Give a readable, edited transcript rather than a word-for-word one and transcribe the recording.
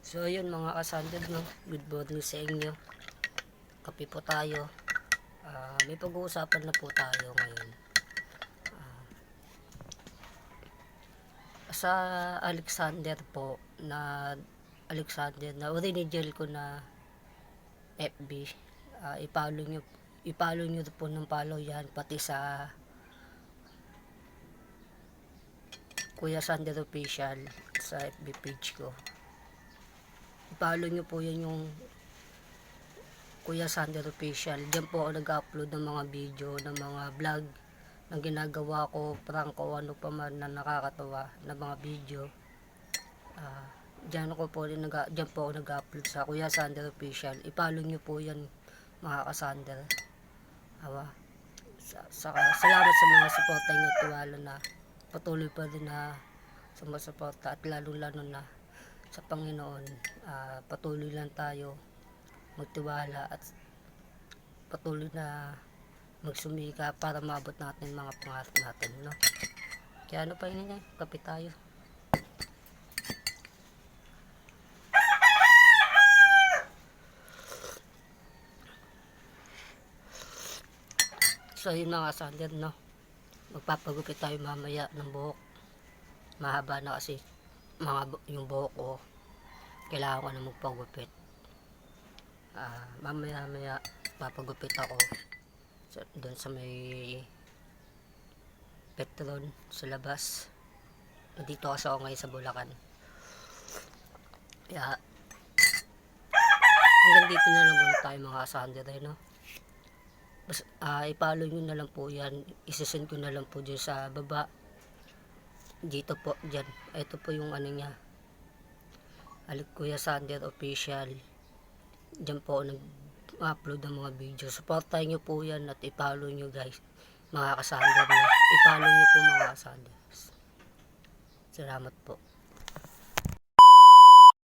So yun mga kasandad, no? Good morning sa inyo. Kape po tayo. May pag-uusapan na po tayo ngayon. Sa Alexander po na Alexander na original ko na FB. I-follow nyo po ng follow yan, pati sa Kuya Sander Official sa FB page ko. I-follow nyo po yan, yung Kuya Sander Official. Diyan po ako nag-upload ng mga video, ng mga vlog na ginagawa ko, prank o ano pa man na nakakatawa na mga video. Diyan po ako nag-upload sa Kuya Sander Official. I-follow nyo po yan mga kasander. Salamat sa mga suporta nyo, tiwala na patuloy pa rin na sumusuporta, at lalo na sa Panginoon. Patuloy lang tayo magtiwala at patuloy na magsumika para maabot natin mga pangarap natin, no? Kaya ano pa yun niya, kape tayo. So yun mga kasander, no? Magpapagupit tayo mamaya ng buhok. Mahaba na kasi yung buhok ko. Kailangan ko na magpagupit. Mamaya papagupit ako doon sa may Petron sa labas. Nandito kasi ako ngayon sa Bulacan. Kaya hanggang dito na lang muna tayo mga kasander, no? I-follow nyo na lang po yan. Isasend ko na lang po dyan sa baba. Dito po, dyan. Ito po yung ano niya. Kuya Sander Official. Dyan po ako nag-upload ng mga video. Supportahin nyo po yan at i-follow nyo guys. Mga kasander. I-follow nyo po mga kasander. Salamat po.